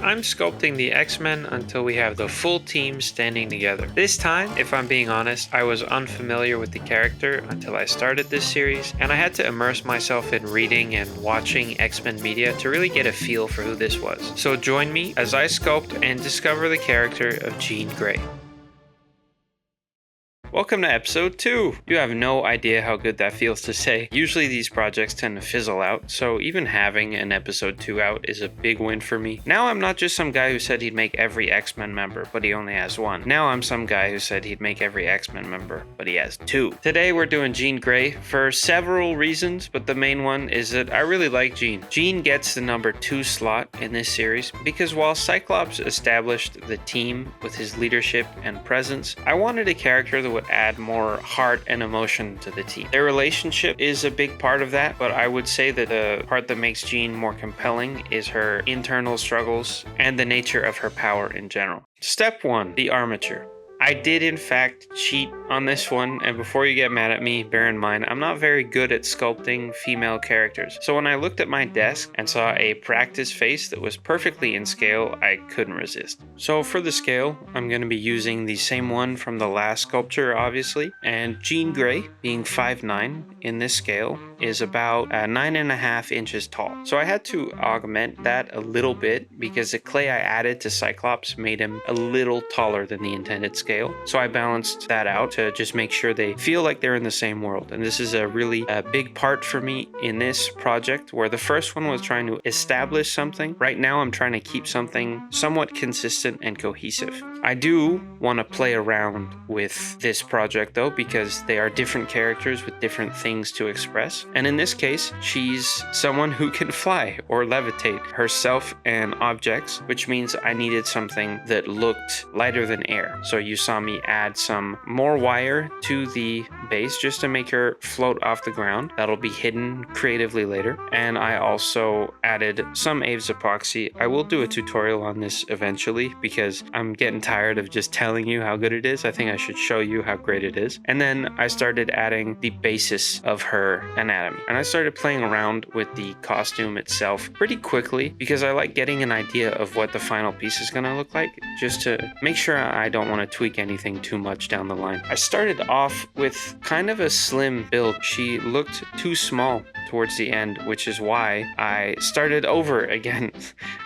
I'm sculpting the X-Men until we have the full team standing together. This time, if I'm being honest, I was unfamiliar with the character until I started this series, and I had to immerse myself in reading and watching X-Men media to really get a feel for who this was. So join me as I sculpt and discover the character of Jean Grey. Welcome to episode 2! You have no idea how good that feels to say. Usually these projects tend to fizzle out, so even having an episode 2 out is a big win for me. Now I'm not just some guy who said he'd make every X-Men member, but he only has one. Now I'm some guy who said he'd make every X-Men member, but he has 2. Today we're doing Jean Grey for several reasons, but the main one is that I really like Jean. Jean gets the number 2 slot in this series because while Cyclops established the team with his leadership and presence, I wanted a character that would add more heart and emotion to the team. Their relationship is a big part of that, but I would say that the part that makes Jean more compelling is her internal struggles and the nature of her power in general. Step 1, the armature. I did in fact cheat on this one, and before you get mad at me, bear in mind I'm not very good at sculpting female characters. So when I looked at my desk and saw a practice face that was perfectly in scale, I couldn't resist. So for the scale, I'm going to be using the same one from the last sculpture, obviously, and Jean Grey, being 5'9" in this scale, is about 9.5 inches tall. So I had to augment that a little bit because the clay I added to Cyclops made him a little taller than the intended scale. So I balanced that out to just make sure they feel like they're in the same world. And this is a really big part for me in this project, where the first one was trying to establish something. Right now I'm trying to keep something somewhat consistent and cohesive. I do want to play around with this project though, because they are different characters with different things to express. And in this case, she's someone who can fly or levitate herself and objects, which means I needed something that looked lighter than air. So you saw me add some more wire to the base just to make her float off the ground. That'll be hidden creatively later. And I also added some Aves epoxy. I will do a tutorial on this eventually because I'm getting tired of just telling you how good it is. I think I should show you how great it is. And then I started adding the basis of her anatomy. And I started playing around with the costume itself pretty quickly because I like getting an idea of what the final piece is going to look like, just to make sure I don't want to tweak anything too much down the line. I started off with kind of a slim build. She looked too small towards the end, which is why I started over again.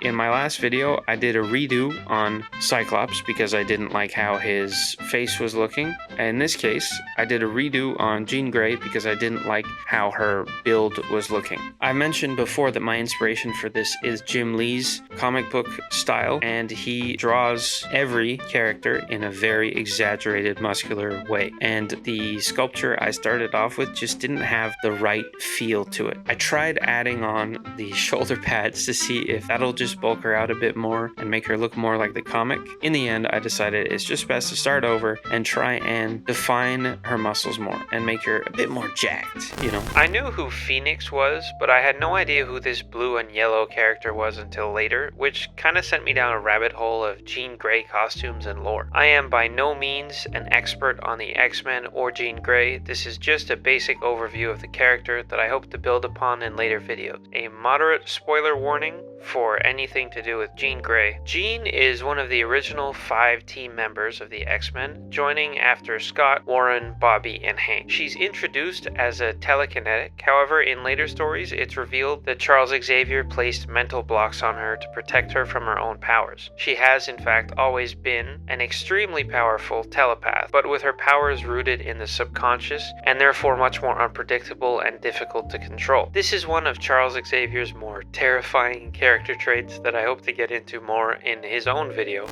In my last video, I did a redo on Cyclops because I didn't like how his face was looking. In this case, I did a redo on Jean Grey because I didn't like how her build was looking. I mentioned before that my inspiration for this is Jim Lee's comic book style, and he draws every character in a very exaggerated muscular way. And the sculpture I started off with just didn't have the right feel to it. I tried adding on the shoulder pads to see if that'll just bulk her out a bit more and make her look more like the comic. In the end, I decided it's just best to start over and try and define her muscles more and make her a bit more jacked, you know. I knew who Phoenix was, but I had no idea who this blue and yellow character was until later, which kind of sent me down a rabbit hole of Jean Grey costumes and lore. I am by no means an expert on the X-Men or Jean Grey. This is just a basic overview of the character that I hope to build upon in later videos. A moderate spoiler warning for anything to do with Jean Grey. Jean is one of the original 5 team members of the X-Men, joining after Scott, Warren, Bobby, and Hank. She's introduced as a telekinetic. However, in later stories, it's revealed that Charles Xavier placed mental blocks on her to protect her from her own powers. She has, in fact, always been an extremely powerful telepath, but with her powers rooted in the subconscious and therefore much more unpredictable and difficult to control. This is one of Charles Xavier's more terrifying character traits that I hope to get into more in his own video.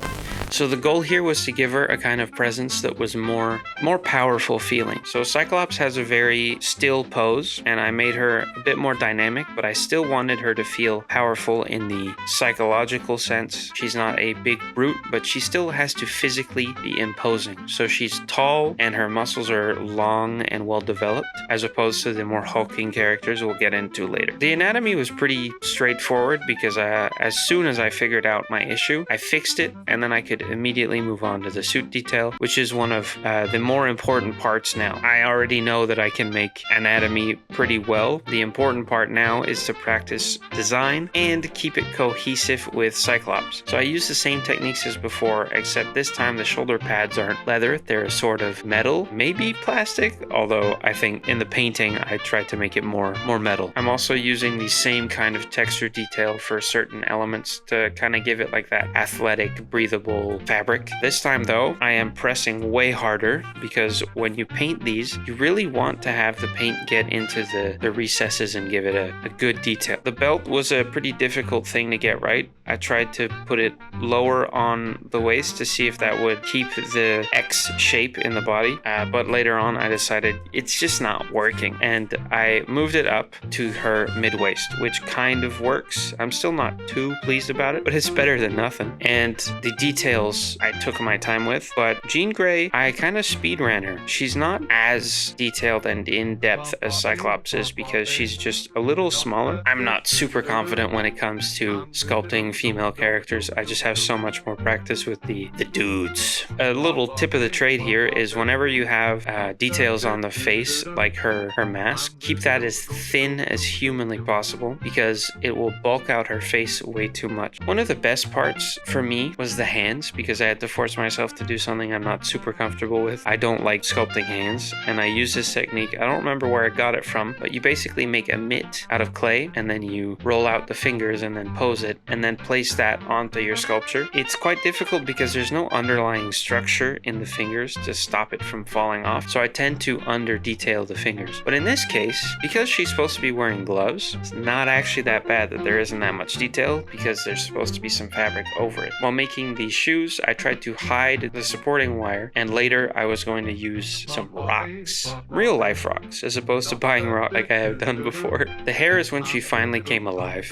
So the goal here was to give her a kind of presence that was more powerful feeling. So Cyclops has a very still pose, and I made her a bit more dynamic, but I still wanted her to feel powerful in the psychological sense. She's not a big brute, but she still has to physically be imposing. So she's tall and her muscles are long and well developed, as opposed to the more hulking characters we'll get into later. The anatomy was pretty straightforward because as soon as I figured out my issue, I fixed it, and then I could should immediately move on to the suit detail, which is one of the more important parts now. I already know that I can make anatomy pretty well. The important part now is to practice design and keep it cohesive with Cyclops. So I use the same techniques as before, except this time the shoulder pads aren't leather, they're a sort of metal, maybe plastic, although I think in the painting I tried to make it more metal. I'm also using the same kind of texture detail for certain elements to kind of give it like that athletic, breathable fabric. This time though, I am pressing way harder because when you paint these, you really want to have the paint get into the recesses and give it a good detail. The belt was a pretty difficult thing to get right. I tried to put it lower on the waist to see if that would keep the X shape in the body, but later on I decided it's just not working, and I moved it up to her mid-waist, which kind of works. I'm still not too pleased about it, but it's better than nothing. And the details I took my time with, but Jean Grey, I kind of speed ran her. She's not as detailed and in-depth as Cyclops is because she's just a little smaller. I'm not super confident when it comes to sculpting female characters. I just have so much more practice with the dudes. A little tip of the trade here is whenever you have details on the face, like her mask, keep that as thin as humanly possible because it will bulk out her face way too much. One of the best parts for me was the hands because I had to force myself to do something I'm not super comfortable with. I don't like sculpting hands, and I use this technique. I don't remember where I got it from, but you basically make a mitt out of clay and then you roll out the fingers and then pose it and then place that onto your sculpture. It's quite difficult because there's no underlying structure in the fingers to stop it from falling off, so I tend to under detail the fingers. But in this case, because she's supposed to be wearing gloves, it's not actually that bad that there isn't that much detail because there's supposed to be some fabric over it. While making these shoes, I tried to hide the supporting wire, and later I was going to use some rocks, real life rocks, as opposed to buying rock like I have done before. The hair is when she finally came alive.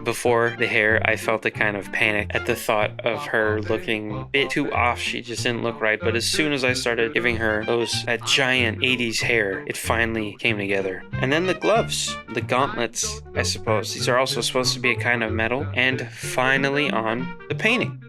Before the hair, I felt a kind of panic at the thought of her looking a bit too off. She just didn't look right, but as soon as I started giving her that giant 80s hair, it finally came together. And then the gloves, the gauntlets, I suppose. These are also supposed to be a kind of metal. And finally on the painting.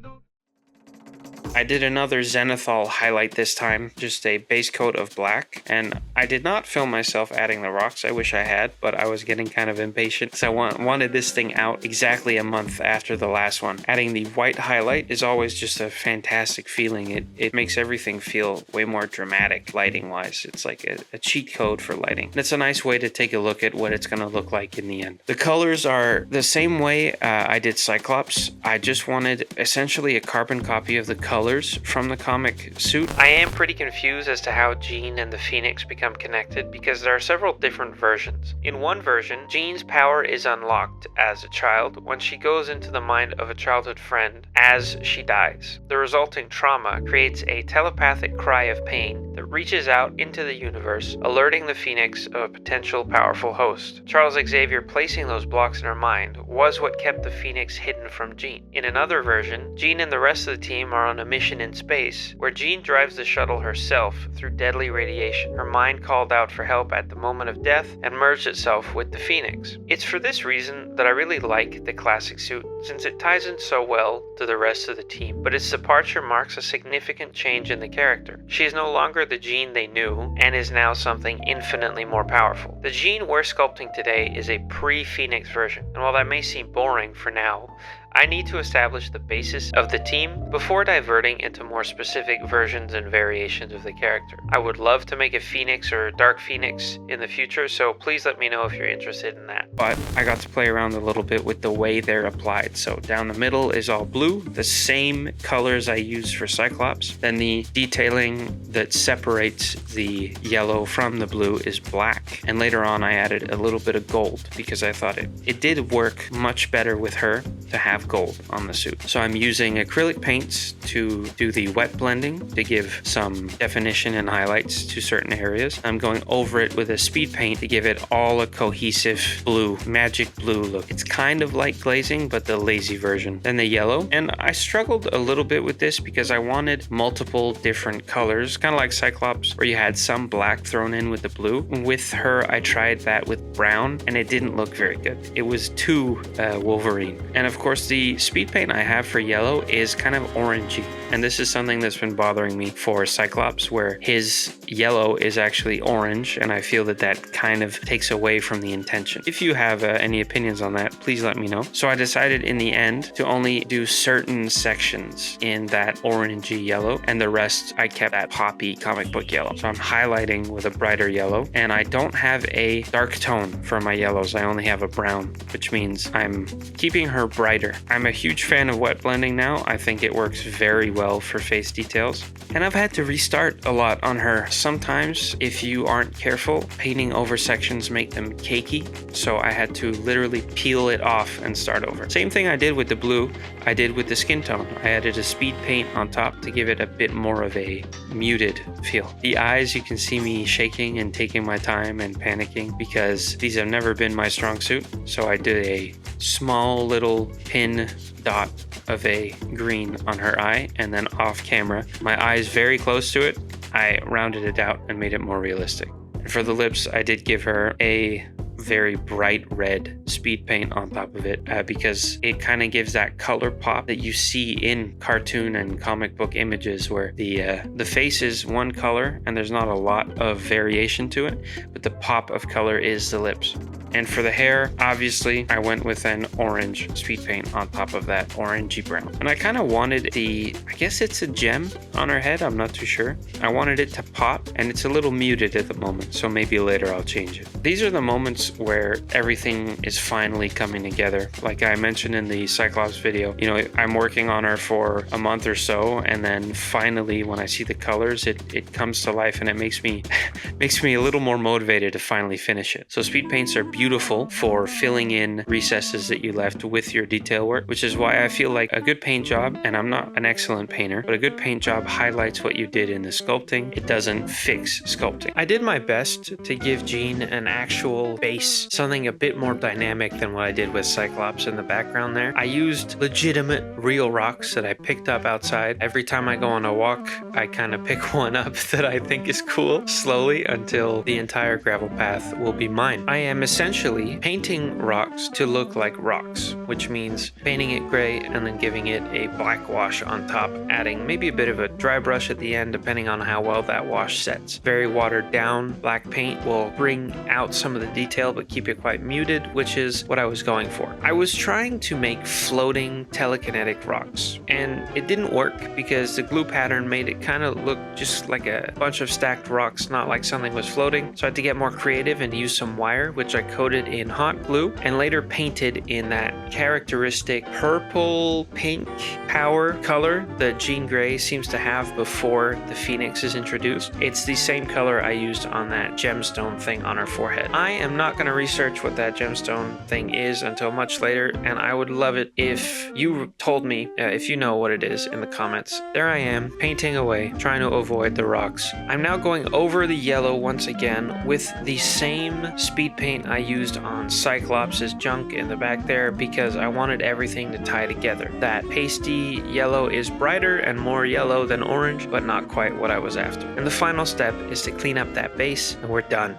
I did another zenithal highlight this time, just a base coat of black, and I did not film myself adding the rocks. I wish I had, but I was getting kind of impatient, so I wanted this thing out exactly a month after the last one. Adding the white highlight is always just a fantastic feeling. It makes everything feel way more dramatic lighting-wise. It's like a cheat code for lighting. And it's a nice way to take a look at what it's going to look like in the end. The colors are the same way I did Cyclops. I just wanted essentially a carbon copy of the colors from the comic suit. I am pretty confused as to how Jean and the Phoenix become connected because there are several different versions. In one version, Jean's power is unlocked as a child when she goes into the mind of a childhood friend as she dies. The resulting trauma creates a telepathic cry of pain that reaches out into the universe, alerting the Phoenix of a potential powerful host. Charles Xavier placing those blocks in her mind was what kept the Phoenix hidden from Jean. In another version, Jean and the rest of the team are on a mission in space, where Jean drives the shuttle herself through deadly radiation. Her mind called out for help at the moment of death and merged itself with the Phoenix. It's for this reason that I really like the classic suit, since it ties in so well to the rest of the team, but its departure marks a significant change in the character. She is no longer the Jean they knew, and is now something infinitely more powerful. The Jean we're sculpting today is a pre-Phoenix version, and while that may seem boring for now, I need to establish the basis of the team before diverting into more specific versions and variations of the character. I would love to make a Phoenix or a Dark Phoenix in the future, so please let me know if you're interested in that. But I got to play around a little bit with the way they're applied. So down the middle is all blue, the same colors I used for Cyclops. Then the detailing that separates the yellow from the blue is black. And later on I added a little bit of gold because I thought it did work much better with her to have gold on the suit. So I'm using acrylic paints to do the wet blending to give some definition and highlights to certain areas. I'm going over it with a speed paint to give it all a cohesive blue, magic blue look. It's kind of like glazing, but the lazy version. Then the yellow, and I struggled a little bit with this because I wanted multiple different colors, kind of like Cyclops, where you had some black thrown in with the blue. With her, I tried that with brown, and it didn't look very good. It was too Wolverine. And of course, the speed paint I have for yellow is kind of orangey. And this is something that's been bothering me for Cyclops, where his yellow is actually orange, and I feel that that kind of takes away from the intention. If you have any opinions on that, please let me know. So I decided in the end to only do certain sections in that orangey yellow, and the rest I kept that poppy comic book yellow. So I'm highlighting with a brighter yellow, and I don't have a dark tone for my yellows. I only have a brown, which means I'm keeping her brighter. I'm a huge fan of wet blending now. I think it works very well for face details. And I've had to restart a lot on her. Sometimes, if you aren't careful, painting over sections make them cakey. So I had to literally peel it off and start over. Same thing I did with the blue, I did with the skin tone. I added a speed paint on top to give it a bit more of a muted feel. The eyes, you can see me shaking and taking my time and panicking because these have never been my strong suit. So I did a small little pin dot of a green on her eye, and then off camera, my eye is very close to it, I rounded it out and made it more realistic. And for the lips, I did give her a very bright red speed paint on top of it because it kind of gives that color pop that you see in cartoon and comic book images, where the face is one color and there's not a lot of variation to it, but the pop of color is the lips. And for the hair, obviously, I went with an orange speed paint on top of that orangey brown. And I kind of wanted I guess it's a gem on her head, I'm not too sure. I wanted it to pop, and it's a little muted at the moment, so maybe later I'll change it. These are the moments where everything is finally coming together. Like I mentioned in the Cyclops video, I'm working on her for a month or so, and then finally when I see the colors, it comes to life, and it makes me a little more motivated to finally finish it. So speed paints are beautiful for filling in recesses that you left with your detail work, which is why I feel like a good paint job, and I'm not an excellent painter, but a good paint job highlights what you did in the sculpting. It doesn't fix sculpting. I did my best to give Jean an actual base, something a bit more dynamic than what I did with Cyclops in the background there. I used legitimate real rocks that I picked up outside. Every time I go on a walk, I kind of pick one up that I think is cool, slowly, until the entire gravel path will be mine. I am essentially painting rocks to look like rocks, which means painting it gray and then giving it a black wash on top, adding maybe a bit of a dry brush at the end depending on how well that wash sets. Very watered down black paint will bring out some of the detail but keep it quite muted, which is what I was going for. I was trying to make floating telekinetic rocks, and it didn't work because the glue pattern made it kind of look just like a bunch of stacked rocks, not like something was floating. So I had to get more creative and use some wire, which I coated in hot glue and later painted in that characteristic purple pink power color that Jean Grey seems to have before the Phoenix is introduced. It's the same color I used on that gemstone thing on her forehead. I am not going to research what that gemstone thing is until much later, and I would love it if you told me, if you know what it is, in the comments. There I am, painting away, trying to avoid the rocks. I'm now going over the yellow once again with the same speed paint I used on Cyclops' junk in the back there because I wanted everything to tie together. That pasty yellow is brighter and more yellow than orange, but not quite what I was after. And the final step is to clean up that base, and we're done.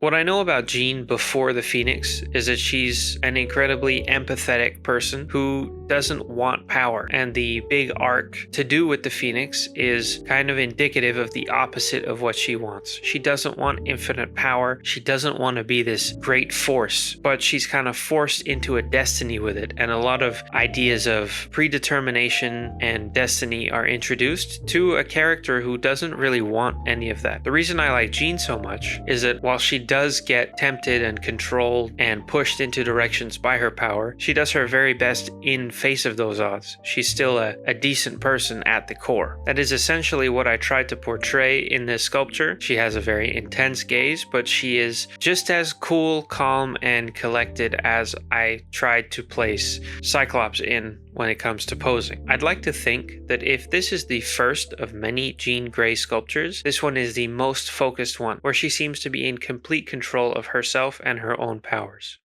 What I know about Jean before the Phoenix is that she's an incredibly empathetic person who doesn't want power, and the big arc to do with the Phoenix is kind of indicative of the opposite of what she wants. She doesn't want infinite power, she doesn't want to be this great force, but she's kind of forced into a destiny with it, and a lot of ideas of predetermination and destiny are introduced to a character who doesn't really want any of that. The reason I like Jean so much is that while she does get tempted and controlled and pushed into directions by her power, she does her very best in face of those odds. She's still a decent person at the core. That is essentially what I tried to portray in this sculpture. She has a very intense gaze, but she is just as cool, calm, and collected as I tried to place Cyclops in when it comes to posing. I'd like to think that if this is the first of many Jean Grey sculptures, this one is the most focused one, where she seems to be in complete control of herself and her own powers.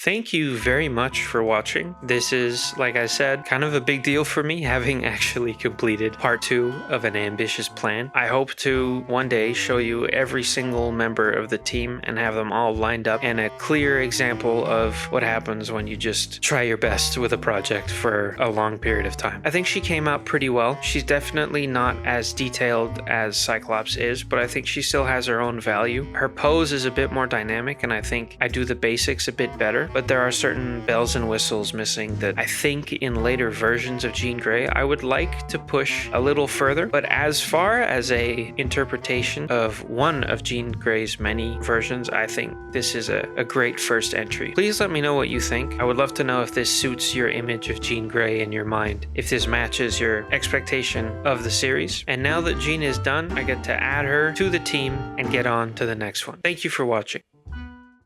Thank you very much for watching. This is, like I said, kind of a big deal for me, having actually completed part 2 of an ambitious plan. I hope to one day show you every single member of the team and have them all lined up, and a clear example of what happens when you just try your best with a project for a long period of time. I think she came out pretty well. She's definitely not as detailed as Cyclops is, but I think she still has her own value. Her pose is a bit more dynamic, and I think I do the basics a bit better. But there are certain bells and whistles missing that I think in later versions of Jean Grey I would like to push a little further. But as far as a interpretation of one of Jean Grey's many versions, I think this is a great first entry. Please let me know what you think. I would love to know if this suits your image of Jean Grey in your mind, if this matches your expectation of the series. And now that Jean is done, I get to add her to the team and get on to the next one. Thank you for watching.